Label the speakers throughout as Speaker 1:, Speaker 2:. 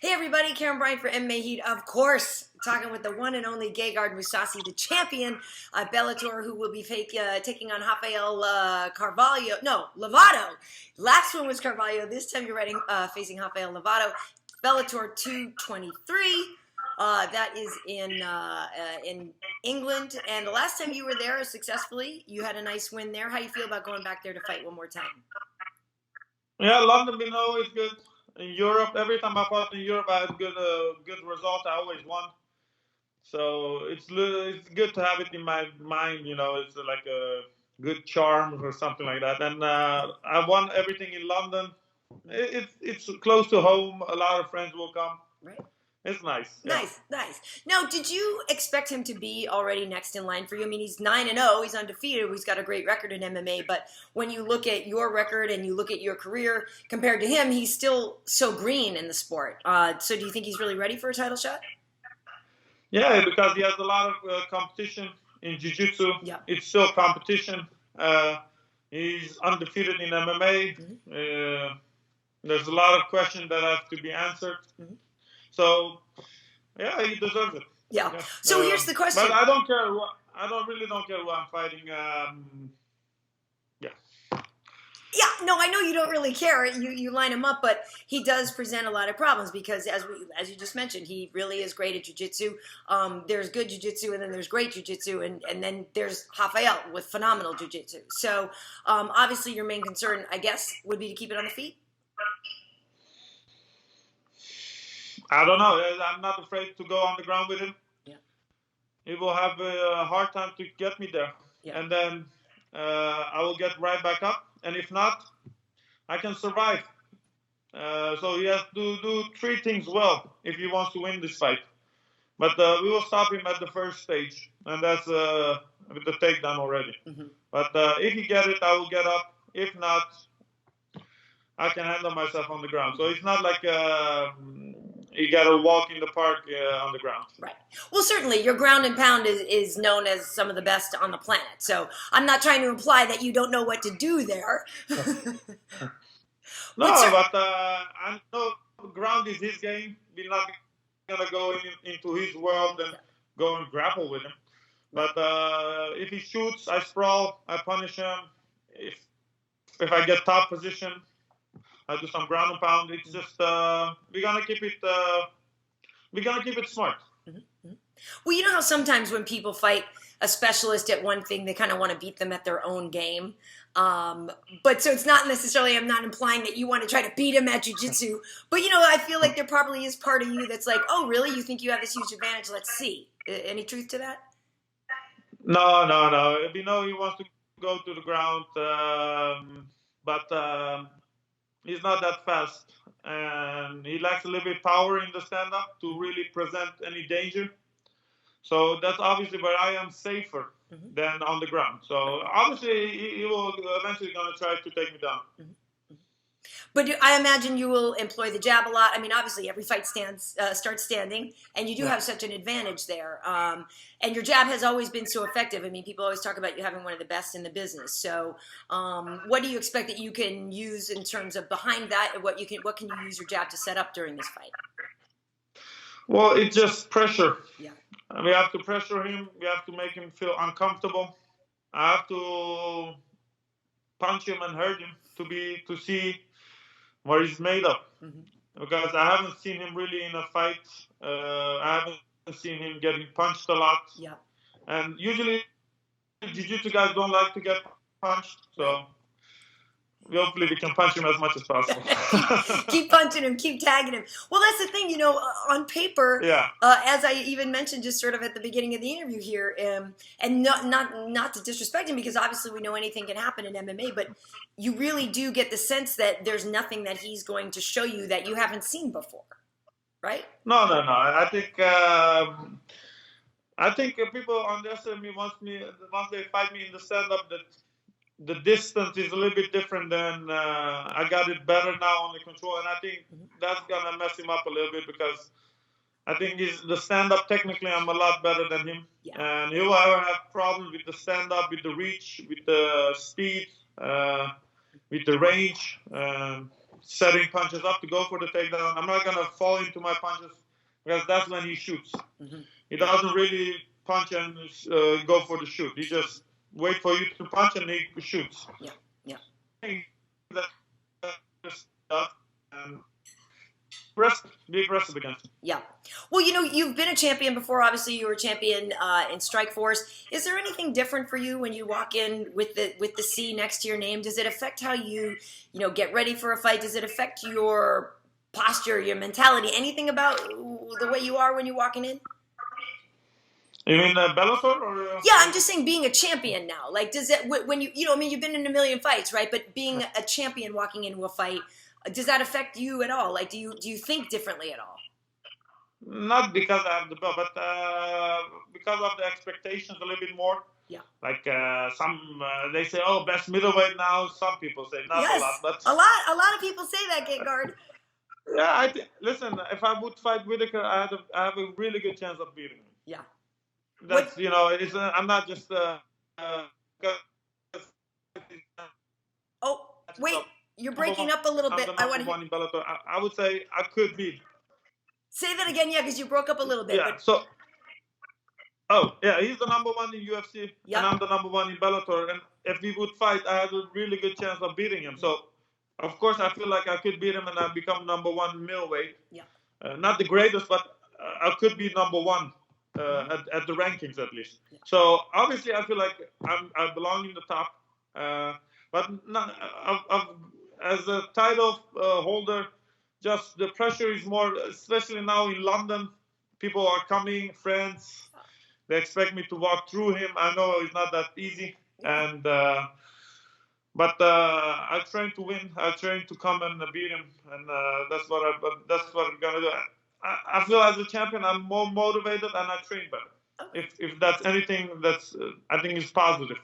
Speaker 1: Hey everybody, Karyn Bryant for MMA H.E.A.T, of course, talking with the one and only Gegard Mousasi, the champion Bellator, who will be taking on Rafael Lovato. Last one was Carvalho. This time you're facing Rafael Lovato. Bellator 223. That is in England. And the last time you were there successfully, you had a nice win there. How do you feel about going back there to fight one more time?
Speaker 2: Yeah, London been always good. In Europe, every time I fought in Europe, I had good result. I always won. So it's good to have it in my mind. You know, it's like a good charm or something like that. And I won everything in London. It's close to home. A lot of friends will come.
Speaker 1: Right.
Speaker 2: It's nice.
Speaker 1: Nice. Now, did you expect him to be already next in line for you? I mean, he's 9-0. He's undefeated. He's got a great record in MMA. But when you look at your record and you look at your career compared to him, he's still so green in the sport. So do you think he's really ready for a title shot?
Speaker 2: Yeah, because he has a lot of competition in jiu-jitsu.
Speaker 1: Yeah.
Speaker 2: It's still competition. He's undefeated in MMA.
Speaker 1: Mm-hmm.
Speaker 2: There's a lot of questions that have to be answered. Mm-hmm. So, yeah, he deserves it.
Speaker 1: Yeah. So here's the question.
Speaker 2: But I don't care. I really don't care who I'm fighting.
Speaker 1: Yeah, no, I know you don't really care. You line him up, but he does present a lot of problems because, as you just mentioned, he really is great at jiu-jitsu. There's good jiu-jitsu, and then there's great jiu-jitsu, and then there's Rafael with phenomenal jiu-jitsu. So, obviously, your main concern, I guess, would be to keep it on the feet?
Speaker 2: I don't know. I'm not afraid to go on the ground with him.
Speaker 1: Yeah.
Speaker 2: He will have a hard time to get me there.
Speaker 1: Yeah.
Speaker 2: And then I will get right back up. And if not, I can survive. So he has to do three things well if he wants to win this fight. But we will stop him at the first stage. And that's with the takedown already. Mm-hmm. But if he gets it, I will get up. If not, I can handle myself on the ground. So it's not like you got to walk in the park on the ground.
Speaker 1: Right. Well, certainly, your ground and pound is known as some of the best on the planet. So I'm not trying to imply that you don't know what to do there.
Speaker 2: No, but I know ground is his game. We're not going to go into his world and go and grapple with him. But if he shoots, I sprawl, I punish him. If I get top position, I do some ground and pound. It's just we're gonna keep it smart.
Speaker 1: Mm-hmm. Well, you know how sometimes when people fight a specialist at one thing, they kind of want to beat them at their own game. But so it's not necessarily. I'm not implying that you want to try to beat him at jiu-jitsu. But you know, I feel like there probably is part of you that's like, oh, really? You think you have this huge advantage? Let's see. Any truth to that?
Speaker 2: No. We know he wants to go to the ground, but. He's not that fast, and he lacks a little bit of power in the stand-up to really present any danger. So that's obviously where I am safer than on the ground. So obviously he will eventually going to try to take me down.
Speaker 1: Mm-hmm. But I imagine you will employ the jab a lot. I mean, obviously every fight starts standing, and you do have such an advantage there. And your jab has always been so effective. I mean, people always talk about you having one of the best in the business. So what do you expect that you can use in terms of behind that? And what can you use your jab to set up during this fight?
Speaker 2: Well, it's just pressure.
Speaker 1: Yeah.
Speaker 2: We have to pressure him. We have to make him feel uncomfortable. I have to punch him and hurt him to see what he's made of. Mm-hmm. Because I haven't seen him really in a fight. I haven't seen him getting punched a lot.
Speaker 1: Yeah.
Speaker 2: And usually jiu-jitsu guys don't like to get punched. So hopefully we can punch him as much as possible.
Speaker 1: Keep punching him, keep tagging him. Well, that's the thing, you know, on paper, as I even mentioned just sort of at the beginning of the interview here, and not to disrespect him, because obviously we know anything can happen in MMA, but you really do get the sense that there's nothing that he's going to show you that you haven't seen before, right?
Speaker 2: No. I think people underestimate me once they fight me in the stand-up that the distance is a little bit different than I got it better now under control, and I think that's gonna mess him up a little bit because I think the stand-up technically I'm a lot better than him, and he will have problems with the stand-up, with the reach, with the speed, with the range. setting punches up to go for the takedown. I'm not gonna fall into my punches because that's when he shoots. Mm-hmm. He doesn't really punch and go for the shoot. He just wait for you to punch and he shoots.
Speaker 1: Yeah, yeah.
Speaker 2: And be aggressive against him.
Speaker 1: Yeah. Well, you've been a champion before. Obviously, you were a champion in Strikeforce. Is there anything different for you when you walk in with the C next to your name? Does it affect how you get ready for a fight? Does it affect your posture, your mentality, anything about the way you are when you're walking in?
Speaker 2: You mean Bellator or?
Speaker 1: Yeah, I'm just saying being a champion now. Like, does it when you've been in a million fights, right? But being a champion walking into a fight, does that affect you at all? Like, do you think differently at all?
Speaker 2: Not because I have the belt, but because of the expectations a little bit more.
Speaker 1: Yeah.
Speaker 2: Like some they say, oh, best middleweight now. Some people say not
Speaker 1: yes,
Speaker 2: a lot, but
Speaker 1: a lot of people say that, Gegard.
Speaker 2: Yeah, listen. If I would fight Whittaker, I have a really good chance of beating him.
Speaker 1: Yeah.
Speaker 2: That's it's I'm not just.
Speaker 1: Oh wait, you're breaking up a little bit.
Speaker 2: I want to. Bellator. I would say I could beat.
Speaker 1: Say that again, yeah, because you broke up a little bit.
Speaker 2: Yeah. So. Oh yeah, he's the number one in UFC,
Speaker 1: yep.
Speaker 2: And I'm the number one in Bellator. And if we would fight, I had a really good chance of beating him. So, of course, I feel like I could beat him and I become number one middleweight.
Speaker 1: Yeah.
Speaker 2: Not the greatest, but I could be number one at the rankings at least. Yeah. So obviously, I feel like I belong in the top. But not, as a title holder, just the pressure is more, especially now in London. People are coming, friends. They expect me to walk through him. I know it's not that easy, and but I train to win. I train to come and beat him, and that's what I'm gonna do. I feel as a champion, I'm more motivated and I train better. Okay. If that's anything that's I think is positive.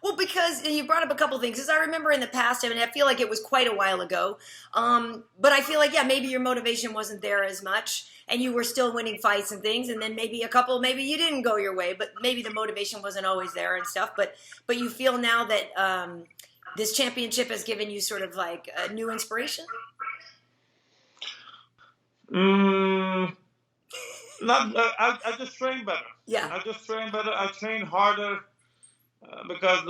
Speaker 1: Well, because you brought up a couple things. As I remember in the past, I mean, I feel like it was quite a while ago. But I feel like, yeah, maybe your motivation wasn't there as much and you were still winning fights and things. And then maybe maybe you didn't go your way, but maybe the motivation wasn't always there and stuff. But you feel now that this championship has given you sort of like a new inspiration?
Speaker 2: Not. I just train better.
Speaker 1: Yeah.
Speaker 2: I just train better. I train harder. Because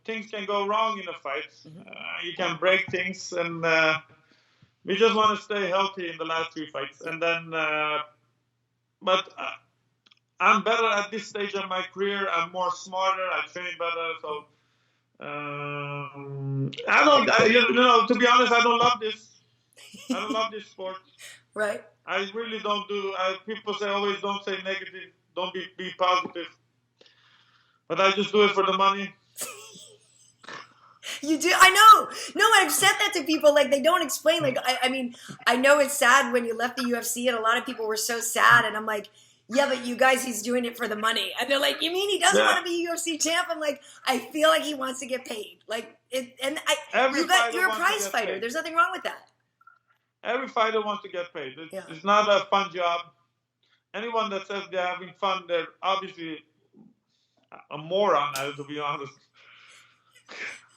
Speaker 2: things can go wrong in a fight. Mm-hmm. You can break things, and we just want to stay healthy in the last 3 fights. And then, but I'm better at this stage of my career. I'm more smarter. I train better. So to be honest, I don't love this. I don't love this sport.
Speaker 1: Right.
Speaker 2: I really don't do. People say always don't say negative. Don't be positive. But I just do it for the money.
Speaker 1: You do? I know. No, I've said that to people. Like, they don't explain. Like, I mean, I know it's sad when you left the UFC, and a lot of people were so sad. And I'm like, yeah, but you guys, he's doing it for the money. And they're like, you mean he doesn't want to be a UFC champ? I'm like, I feel like he wants to get paid. Like, you're a prize fighter. There's nothing wrong with that.
Speaker 2: Every fighter wants to get paid. It's not a fun job. Anyone that says they're having fun, they're obviously a moron, to be honest.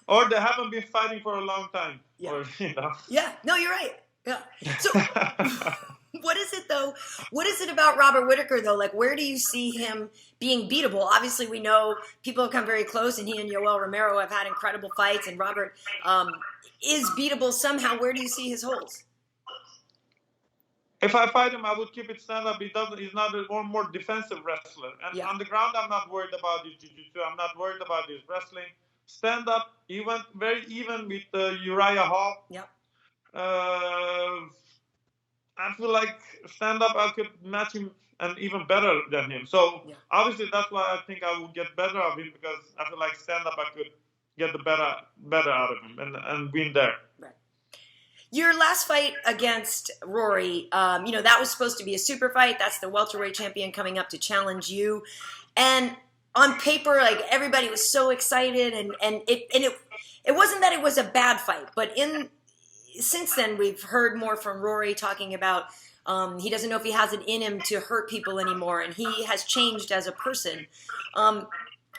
Speaker 2: Or they haven't been fighting for a long time.
Speaker 1: Yeah.
Speaker 2: Or,
Speaker 1: Yeah. No, you're right. Yeah. So what is it, though? What is it about Robert Whittaker, though? Like, where do you see him being beatable? Obviously, we know people have come very close, and he and Yoel Romero have had incredible fights, and Robert is beatable somehow. Where do you see his holes?
Speaker 2: If I fight him, I would keep it stand-up. He's not a more defensive wrestler. And on the ground, I'm not worried about his jiu-jitsu. I'm not worried about his wrestling. Stand-up, he went very even with Uriah Hall.
Speaker 1: Yep.
Speaker 2: I feel like stand-up, I could match him and even better than him. So, obviously, that's why I think I would get better of him, because I feel like stand-up, I could get the better out of him and win there.
Speaker 1: Right. Your last fight against Rory, that was supposed to be a super fight. That's the welterweight champion coming up to challenge you. And on paper, like, everybody was so excited, and it wasn't that it was a bad fight, but since then we've heard more from Rory talking about he doesn't know if he has it in him to hurt people anymore, and he has changed as a person.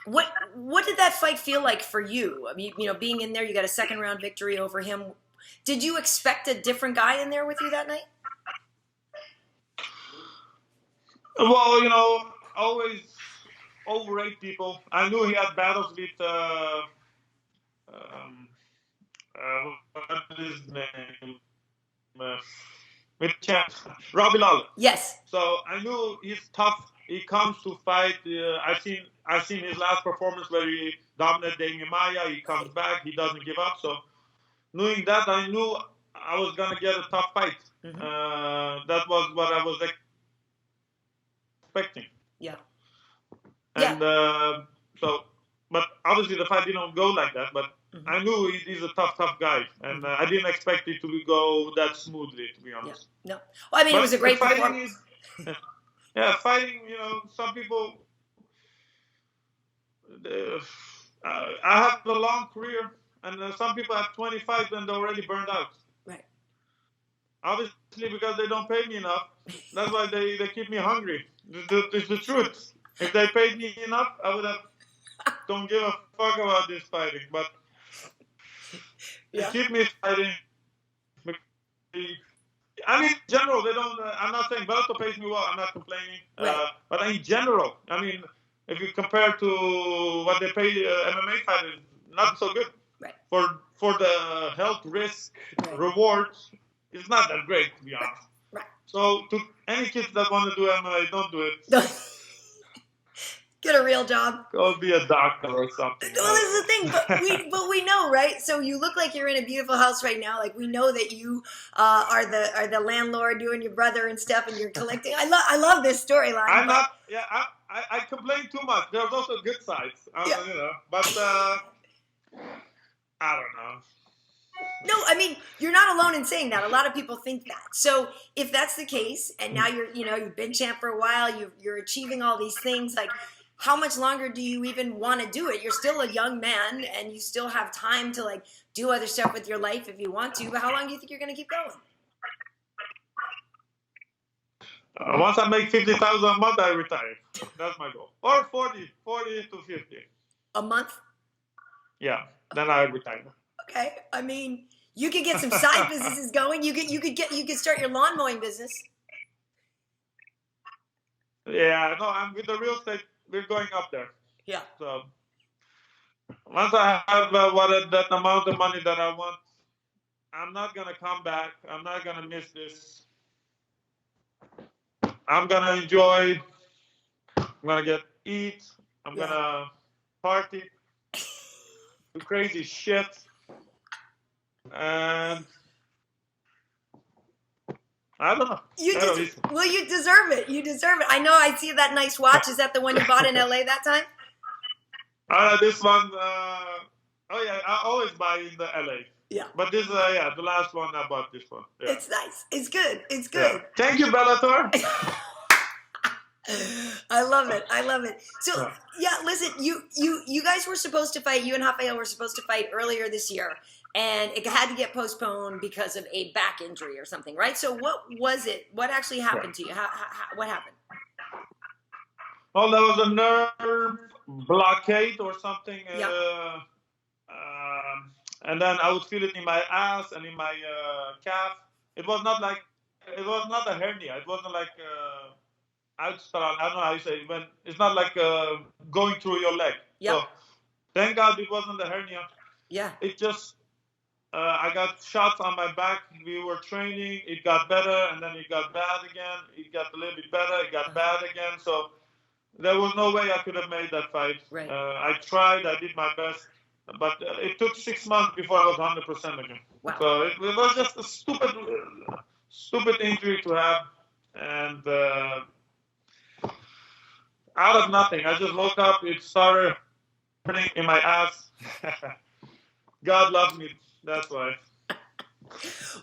Speaker 1: What did that fight feel like for you? I mean, being in there, you got a second round victory over him. Did you expect a different guy in there with you that night?
Speaker 2: Well, you know, always overrate people. I knew he had battles with um, what is his name? Uh, with champ Robbie Lawler.
Speaker 1: Yes.
Speaker 2: So I knew he's tough. He comes to fight. I've seen his last performance where he dominated Damian Maia. He comes back. He doesn't give up. So knowing that, I knew I was gonna get a tough fight. That was what I was expecting.
Speaker 1: Yeah.
Speaker 2: And but obviously the fight didn't go like that. But I knew he's a tough guy, and I didn't expect it to go that smoothly, to be honest.
Speaker 1: Yeah. No. Well, I mean, it was a great
Speaker 2: performance. Fighting. You know, some people. I have a long career, and some people have 20 fights and they're already burned out.
Speaker 1: Right.
Speaker 2: Obviously, because they don't pay me enough. That's why they keep me hungry. It's the truth. If they paid me enough, I would have. Don't give a fuck about this fighting, but. They keep me fighting. I mean, in general, they don't. I'm not saying Bellator pays me well. I'm not complaining.
Speaker 1: Right.
Speaker 2: But in general, I mean, if you compare to what they pay MMA fighters, not so good.
Speaker 1: Right.
Speaker 2: For the health risk reward, it's not that great, to be honest.
Speaker 1: Right.
Speaker 2: So to any kids that want to do MMA, don't do it.
Speaker 1: Get a real job.
Speaker 2: Go be a doctor or something.
Speaker 1: Well, this is the thing, but we know, right? So you look like you're in a beautiful house right now. Like we know that you are the landlord, you and your brother and stuff, and you're collecting. I love this storyline.
Speaker 2: I'm not. Yeah, I complain too much. There's also good sides, you know. But I don't know.
Speaker 1: No, I mean, you're not alone in saying that. A lot of people think that. So if that's the case, and now you've been champ for a while, you're achieving all these things, like. How much longer do you even want to do it? You're still a young man, and you still have time to like do other stuff with your life if you want to. But how long do you think you're going to keep going?
Speaker 2: Once I make 50,000 a month, I retire. That's my goal. Or 40 to 50
Speaker 1: a month.
Speaker 2: Yeah, then I retire.
Speaker 1: Okay, I mean, you could get some side businesses going. You could start your lawn mowing business.
Speaker 2: Yeah, no, I'm with the real estate. We're going up there.
Speaker 1: Yeah.
Speaker 2: So once I have that amount of money that I want, I'm not gonna come back. I'm not gonna miss this. I'm gonna enjoy. I'm gonna eat. I'm gonna party, do crazy shit, and I don't know.
Speaker 1: Well, you deserve it. You deserve it. I know. I see that nice watch. Is that the one you bought in LA that time?
Speaker 2: This one. Oh yeah, I always buy in the LA.
Speaker 1: Yeah.
Speaker 2: But this, the last one I bought this one. Yeah.
Speaker 1: It's nice. It's good. It's good.
Speaker 2: Yeah. Thank you, Bellator.
Speaker 1: I love it. So listen, you guys were supposed to fight. You and Rafael were supposed to fight earlier this year, and it had to get postponed because of a back injury or something, right? So what was it? What actually happened to you? What happened?
Speaker 2: Well, there was a nerve blockade or something, and then I would feel it in my ass and in my calf. It was not a hernia. It wasn't like. I don't know how you say it. It's not like going through your leg.
Speaker 1: Yep.
Speaker 2: So thank God it wasn't a hernia.
Speaker 1: Yeah.
Speaker 2: It just I got shots on my back. We were training. It got better, and then it got bad again. It got a little bit better. It got bad again. So there was no way I could have made that fight.
Speaker 1: Right.
Speaker 2: I tried. I did my best, but it took 6 months before I was 100% again.
Speaker 1: Wow.
Speaker 2: So it was just a stupid injury to have, and. Out of nothing, I just woke up. It started hurting in my ass. God loves me. That's why.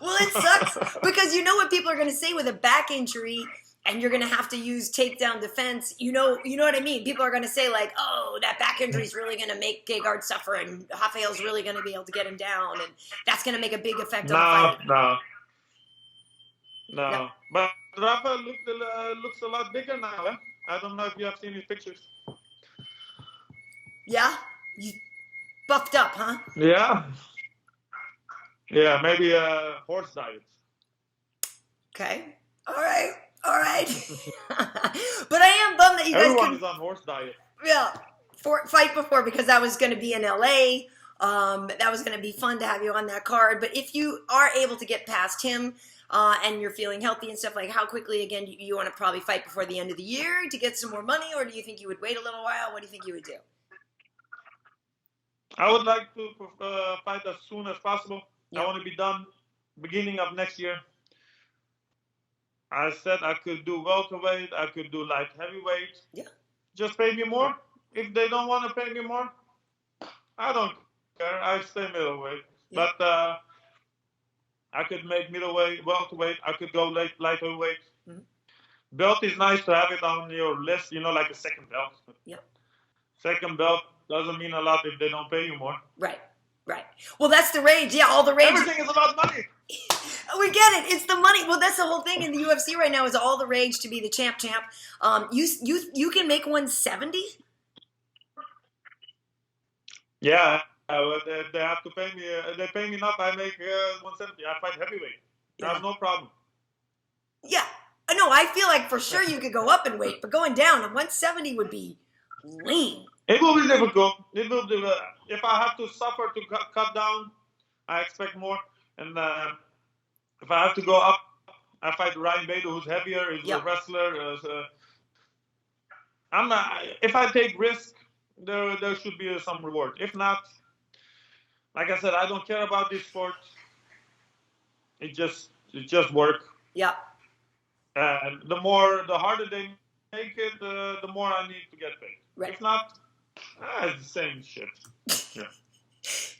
Speaker 1: Well, it sucks because you know what people are going to say with a back injury, and you're going to have to use takedown defense. You know what I mean. People are going to say like, "Oh, that back injury is really going to make Gegard suffer, and Rafael's really going to be able to get him down, and that's going to make a big effect on the fight."
Speaker 2: No. But Rafael looks a lot bigger now. Eh? I don't know if you have seen his pictures.
Speaker 1: Yeah? You buffed up, huh?
Speaker 2: Yeah. Yeah, maybe a horse diet.
Speaker 1: Okay. All right. All right. But I am bummed that you guys
Speaker 2: Everyone is on horse diet.
Speaker 1: Yeah, fight before, because that was going to be in LA. That was going to be fun to have you on that card. But if you are able to get past him and you're feeling healthy and stuff, like how quickly, again, you want to probably fight before the end of the year to get some more money, or do you think you would wait a little while? What do you think you would do?
Speaker 2: I would like to fight as soon as possible.
Speaker 1: Yep.
Speaker 2: I want to be done beginning of next year. I said I could do welterweight. I could do light heavyweight.
Speaker 1: Yeah.
Speaker 2: Just pay me more. If they don't want to pay me more, I don't care. I stay middleweight. Yeah. But I could make middleweight, welterweight. I could go light heavyweight. Mm-hmm. Belt is nice to have it on your list, like a second belt.
Speaker 1: Yeah.
Speaker 2: Second belt doesn't mean a lot if they don't pay you more.
Speaker 1: Right. Right. Well, that's the rage. Yeah, all the rage.
Speaker 2: Everything is about money.
Speaker 1: We get it. It's the money. Well, that's the whole thing in the UFC right now, is all the rage to be the champ. You can make 170?
Speaker 2: Yeah, they have to pay me. They pay me enough. I make 170. I fight heavyweight. That's no problem.
Speaker 1: Yeah. No, I feel like for sure you could go up in weight, but going down, 170 would be lean.
Speaker 2: It will be difficult. It will be, if I have to suffer to cut down, I expect more. And if I have to go up, I fight Ryan Bader, who's heavier, is a wrestler. If I take risk, there should be some reward. If not, like I said, I don't care about this sport. It just work.
Speaker 1: Yeah.
Speaker 2: And the harder they make it, the more I need to get paid. Right. If not, it's the same shit. Yeah.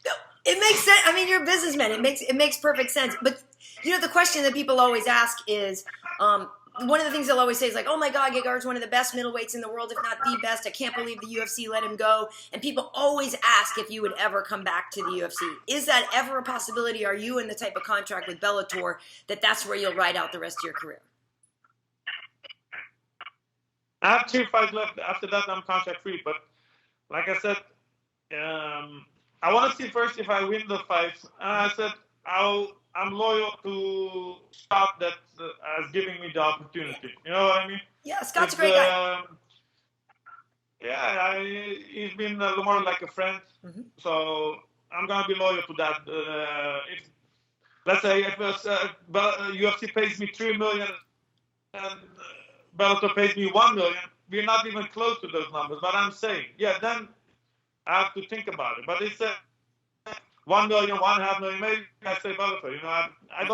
Speaker 1: No, it makes sense. I mean, you're a businessman. It makes perfect sense. But the question that people always ask is, one of the things they'll always say is like, "Oh my God, Gegard's one of the best middleweights in the world, if not the best. I can't believe the UFC let him go." And people always ask if you would ever come back to the UFC. Is that ever a possibility? Are you in the type of contract with Bellator that's where you'll ride out the rest of your career?
Speaker 2: I have 2 fights left. After that, I'm contract free. But like I said, I want to see first if I win the fights. I said I'm loyal to Scott that is giving me the opportunity. You know what I mean?
Speaker 1: Yeah, Scott's a great guy.
Speaker 2: Yeah, he's been more like a friend. Mm-hmm. So I'm gonna be loyal to that. If let's say if UFC pays me $3 million and Bellator pays me $1 million, we're not even close to those numbers. But I'm saying, then I have to think about it. But it's $1 million, $1.5 million. Maybe I say Bellator. I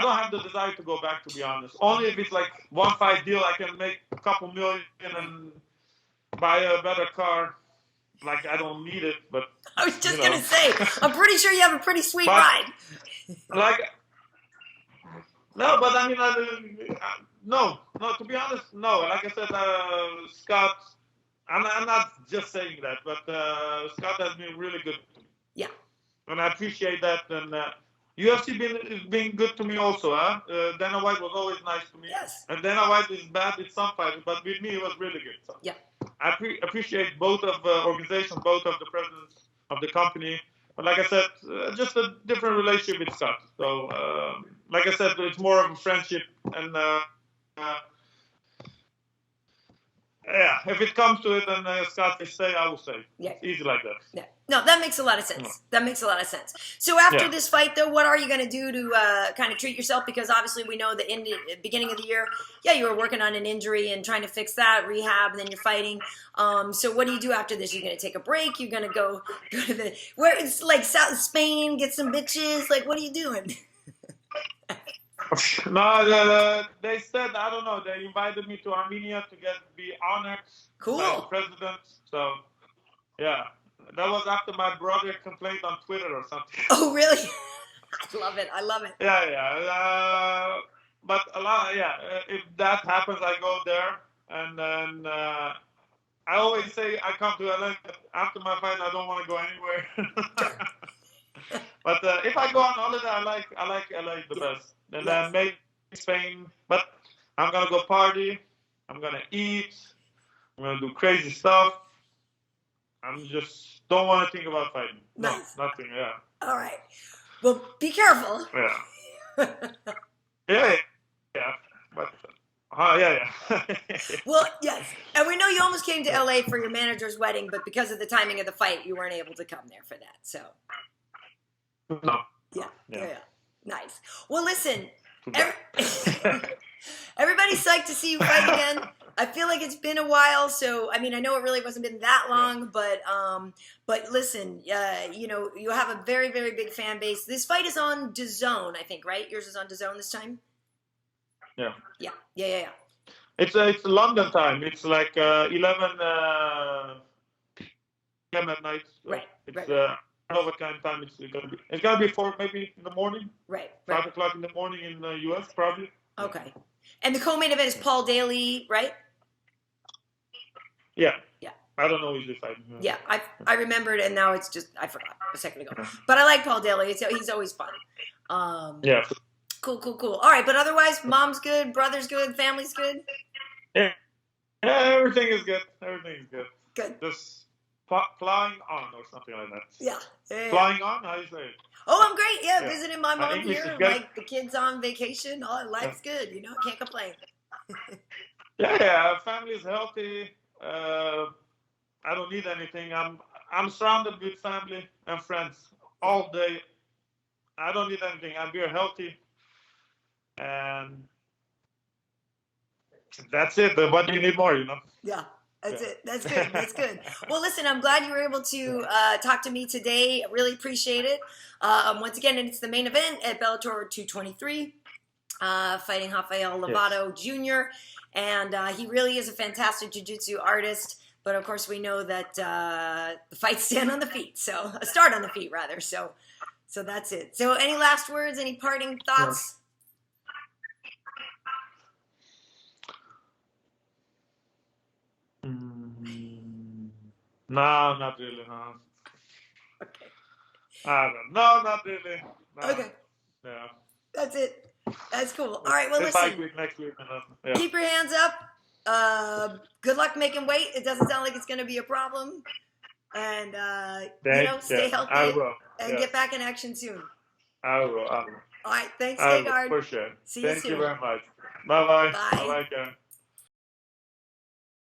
Speaker 2: don't have the desire to go back, to be honest. Only if it's like one fight deal, I can make a couple million and buy a better car. Like, I don't need it, but
Speaker 1: I was just gonna say, I'm pretty sure you have a pretty sweet ride.
Speaker 2: No, but I mean, no. To be honest, no. Like I said, Scott, I'm not just saying that, but Scott has been really good to me.
Speaker 1: Yeah.
Speaker 2: And I appreciate that. And UFC is being good to me also. Dana White was always nice to me.
Speaker 1: Yes.
Speaker 2: And Dana White is bad with some fighters, but with me, it was really good. So
Speaker 1: yeah.
Speaker 2: I appreciate both of the organizations, both of the presidents of the company. But like I said, just a different relationship with Scott. So, like I said, it's more of a friendship. And if it comes to it and Scott will say, I will say.
Speaker 1: Yeah.
Speaker 2: Easy like that.
Speaker 1: Yeah. No, that makes a lot of sense. Yeah. That makes a lot of sense. So after this fight, though, what are you going to do to kind of treat yourself? Because obviously we know that in the beginning of the year, you were working on an injury and trying to fix that, rehab, and then you're fighting. So what do you do after this? You're going to take a break? You're going to go to where it's like South Spain, get some bitches? Like, what are you doing?
Speaker 2: No, they said, I don't know, they invited me to Armenia to be honored by the president. So, yeah. That was after my brother complained on Twitter or something.
Speaker 1: Oh, really? I love it.
Speaker 2: Yeah. But if that happens, I go there. And then I always say I come to LA. After my fight, I don't want to go anywhere. But if I go on holiday, I like LA the best. And then maybe Spain. But I'm going to go party. I'm going to eat. I'm going to do crazy stuff. I'm just don't want to think about fighting. No, nothing,
Speaker 1: All right. Well, be careful.
Speaker 2: Yeah. Yeah. But, yeah.
Speaker 1: Well, yes. And we know you almost came to LA for your manager's wedding, but because of the timing of the fight, you weren't able to come there for that. So.
Speaker 2: No.
Speaker 1: Yeah. Nice. Well, listen, everybody's psyched to see you fight again. I feel like it's been a while, so I mean, I know it really wasn't been that long, but listen, you know, you have a very, very big fan base. This fight is on DAZN, I think, right? Yours is on DAZN this time.
Speaker 2: Yeah.
Speaker 1: It's
Speaker 2: London time. It's like 11 p.m. at night. So
Speaker 1: right.
Speaker 2: I don't know what kind of time it's gonna be 4 maybe in the morning.
Speaker 1: Right.
Speaker 2: 5 o'clock in the morning in the US probably.
Speaker 1: Okay. And the co-main event is Paul Daly, right?
Speaker 2: Yeah. I don't know who's the fight.
Speaker 1: Yeah, I remembered, and now it's just I forgot a second ago. But I like Paul Daly. He's always fun.
Speaker 2: Yeah.
Speaker 1: Cool. All right, but otherwise, mom's good, brother's good, family's good.
Speaker 2: Yeah, everything is good.
Speaker 1: Good.
Speaker 2: Just flying on or something like that.
Speaker 1: Yeah.
Speaker 2: Flying on, how do you say it?
Speaker 1: Oh, I'm great. Yeah, visiting my mom
Speaker 2: English
Speaker 1: here. Like the kids on vacation. Oh, life's good. You know, can't complain.
Speaker 2: Yeah. Family is healthy. I don't need anything. I'm surrounded with family and friends all day. I don't need anything. I'm very healthy, and that's it. What do you need more? You know?
Speaker 1: Yeah. That's it. That's good. Well, listen, I'm glad you were able to talk to me today. I really appreciate it. Once again, it's the main event at Bellator 223, fighting Rafael Lovato Jr. And he really is a fantastic jiu-jitsu artist. But, of course, we know that the fights stand on the feet. So, start on the feet, rather. So that's it. So any last words, any parting thoughts?
Speaker 2: No, not really. No.
Speaker 1: Okay.
Speaker 2: No, not really. No.
Speaker 1: Okay.
Speaker 2: Yeah.
Speaker 1: That's it. That's cool. All right. Well, listen.
Speaker 2: Next week.
Speaker 1: Keep your hands up. Good luck making weight. It doesn't sound like it's going to be a problem. And stay healthy.
Speaker 2: I will.
Speaker 1: And get back in action soon.
Speaker 2: I will.
Speaker 1: All right. Thanks, Gegard.
Speaker 2: For sure.
Speaker 1: See you soon.
Speaker 2: Thank you very much. Bye-bye.
Speaker 1: Bye.
Speaker 2: Bye-bye, Karyn.